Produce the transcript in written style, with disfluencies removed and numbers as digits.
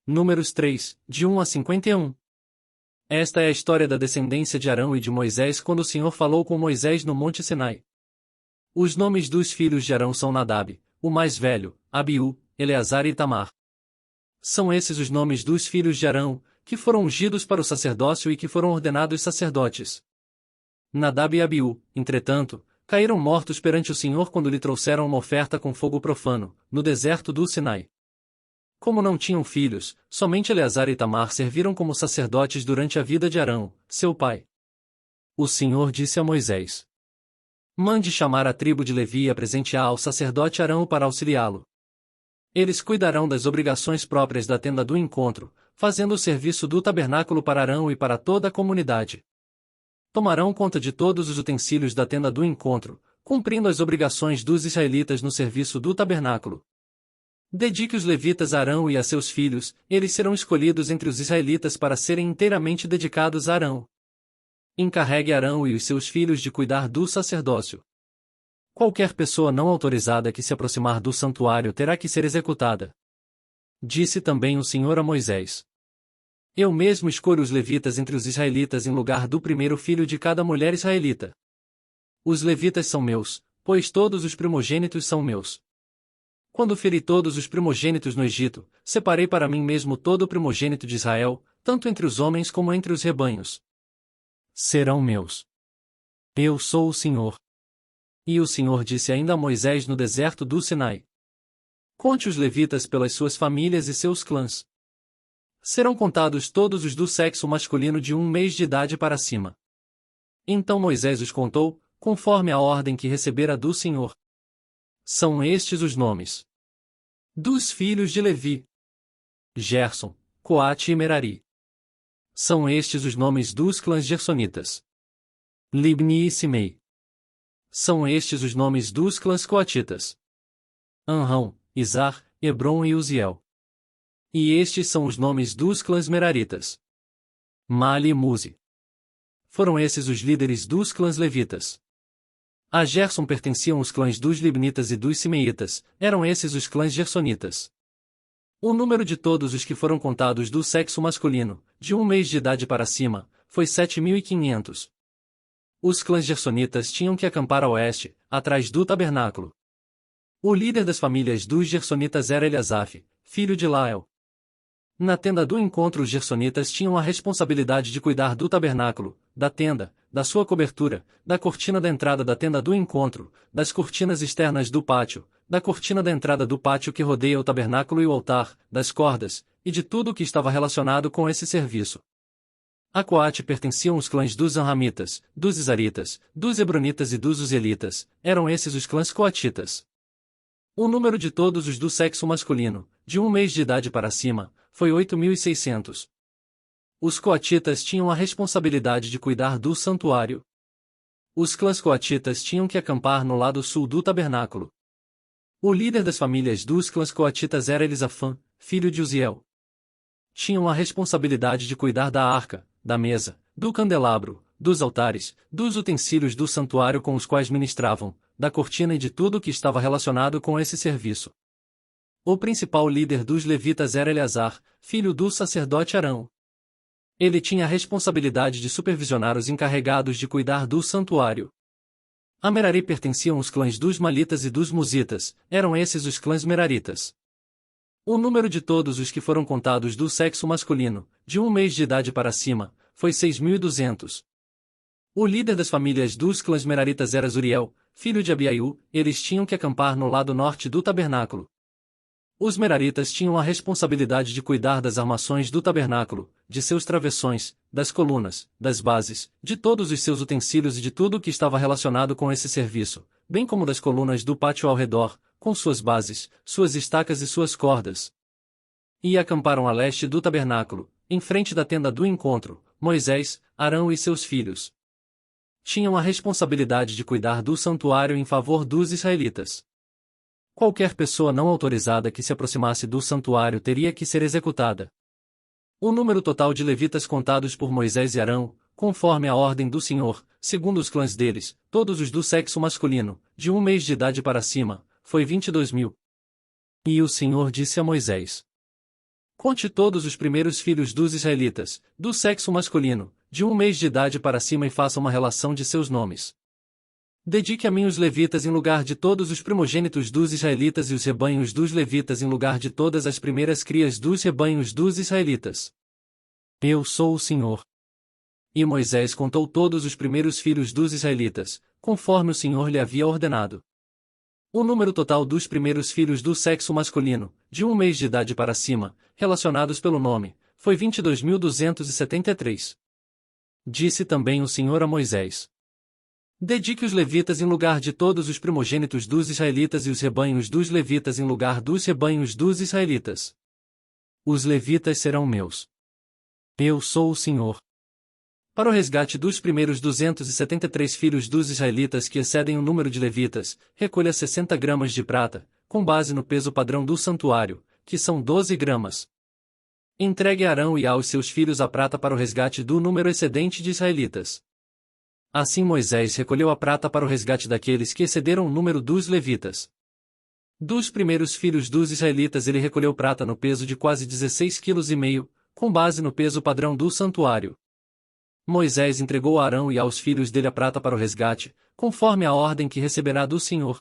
Números 3, de 1 a 51. Esta é a história da descendência de Arão e de Moisés quando o Senhor falou com Moisés no Monte Sinai. Os nomes dos filhos de Arão são Nadab, o mais velho, Abiú, Eleazar e Itamar. São esses os nomes dos filhos de Arão, que foram ungidos para o sacerdócio e que foram ordenados sacerdotes. Nadab e Abiú, entretanto, caíram mortos perante o Senhor quando lhe trouxeram uma oferta com fogo profano, no deserto do Sinai. Como não tinham filhos, somente Eleazar e Itamar serviram como sacerdotes durante a vida de Arão, seu pai. O Senhor disse a Moisés: mande chamar a tribo de Levi e apresente-a ao sacerdote Arão para auxiliá-lo. Eles cuidarão das obrigações próprias da tenda do encontro, fazendo o serviço do tabernáculo para Arão e para toda a comunidade. Tomarão conta de todos os utensílios da tenda do encontro, cumprindo as obrigações dos israelitas no serviço do tabernáculo. Dedique os levitas a Arão e a seus filhos, eles serão escolhidos entre os israelitas para serem inteiramente dedicados a Arão. Encarregue Arão e os seus filhos de cuidar do sacerdócio. Qualquer pessoa não autorizada que se aproximar do santuário terá que ser executada. Disse também o Senhor a Moisés: eu mesmo escolho os levitas entre os israelitas em lugar do primeiro filho de cada mulher israelita. Os levitas são meus, pois todos os primogênitos são meus. Quando feri todos os primogênitos no Egito, separei para mim mesmo todo o primogênito de Israel, tanto entre os homens como entre os rebanhos. Serão meus. Eu sou o Senhor. E o Senhor disse ainda a Moisés no deserto do Sinai: conte os levitas pelas suas famílias e seus clãs. Serão contados todos os do sexo masculino de 1 mês de idade para cima. Então Moisés os contou, conforme a ordem que recebera do Senhor. São estes os nomes dos filhos de Levi: Gerson, Coate e Merari. São estes os nomes dos clãs gersonitas: Libni e Simei. São estes os nomes dos clãs coatitas: Anrão, Izar, Hebron e Uziel. E estes são os nomes dos clãs meraritas: Mali e Muzi. Foram esses os líderes dos clãs levitas. A Gerson pertenciam os clãs dos Libnitas e dos Simeitas, eram esses os clãs gersonitas. O número de todos os que foram contados do sexo masculino, de 1 mês de idade para cima, foi 7.500. Os clãs gersonitas tinham que acampar a oeste, atrás do tabernáculo. O líder das famílias dos gersonitas era Eliasaf, filho de Lael. Na tenda do encontro os gersonitas tinham a responsabilidade de cuidar do tabernáculo, da tenda, da sua cobertura, da cortina da entrada da tenda do encontro, das cortinas externas do pátio, da cortina da entrada do pátio que rodeia o tabernáculo e o altar, das cordas, e de tudo o que estava relacionado com esse serviço. A Coate pertenciam os clãs dos Anramitas, dos Izaritas, dos Hebronitas e dos Uzielitas, eram esses os clãs coatitas. O número de todos os do sexo masculino, de 1 mês de idade para cima, foi 8.600. Os coatitas tinham a responsabilidade de cuidar do santuário. Os clãs coatitas tinham que acampar no lado sul do tabernáculo. O líder das famílias dos clãs coatitas era Elisafã, filho de Uziel. Tinham a responsabilidade de cuidar da arca, da mesa, do candelabro, dos altares, dos utensílios do santuário com os quais ministravam, da cortina e de tudo o que estava relacionado com esse serviço. O principal líder dos levitas era Eleazar, filho do sacerdote Arão. Ele tinha a responsabilidade de supervisionar os encarregados de cuidar do santuário. A Merari pertenciam os clãs dos Malitas e dos Muzitas, eram esses os clãs meraritas. O número de todos os que foram contados do sexo masculino, de 1 mês de idade para cima, foi 6.200. O líder das famílias dos clãs meraritas era Zuriel, filho de Abiaiú, eles tinham que acampar no lado norte do tabernáculo. Os meraritas tinham a responsabilidade de cuidar das armações do tabernáculo, de seus travessões, das colunas, das bases, de todos os seus utensílios e de tudo o que estava relacionado com esse serviço, bem como das colunas do pátio ao redor, com suas bases, suas estacas e suas cordas. E acamparam a leste do tabernáculo, em frente da tenda do encontro, Moisés, Arão e seus filhos. Tinham a responsabilidade de cuidar do santuário em favor dos israelitas. Qualquer pessoa não autorizada que se aproximasse do santuário teria que ser executada. O número total de levitas contados por Moisés e Arão, conforme a ordem do Senhor, segundo os clãs deles, todos os do sexo masculino, de 1 mês de idade para cima, foi 22.000. E o Senhor disse a Moisés: Conte todos os primeiros filhos dos israelitas, do sexo masculino, de 1 mês de idade para cima e faça uma relação de seus nomes. Dedique a mim os levitas em lugar de todos os primogênitos dos israelitas e os rebanhos dos levitas em lugar de todas as primeiras crias dos rebanhos dos israelitas. Eu sou o Senhor. E Moisés contou todos os primeiros filhos dos israelitas, conforme o Senhor lhe havia ordenado. O número total dos primeiros filhos do sexo masculino, de 1 mês de idade para cima, relacionados pelo nome, foi 22.273. Disse também o Senhor a Moisés: dedique os levitas em lugar de todos os primogênitos dos israelitas e os rebanhos dos levitas em lugar dos rebanhos dos israelitas. Os levitas serão meus. Eu sou o Senhor. Para o resgate dos primeiros 273 filhos dos israelitas que excedem o número de levitas, recolha 60 gramas de prata, com base no peso padrão do santuário, que são 12 gramas. Entregue a Arão e aos seus filhos a prata para o resgate do número excedente de israelitas. Assim Moisés recolheu a prata para o resgate daqueles que excederam o número dos levitas. Dos primeiros filhos dos israelitas ele recolheu prata no peso de quase 16,5 kg, com base no peso padrão do santuário. Moisés entregou a Arão e aos filhos dele a prata para o resgate, conforme a ordem que receberá do Senhor.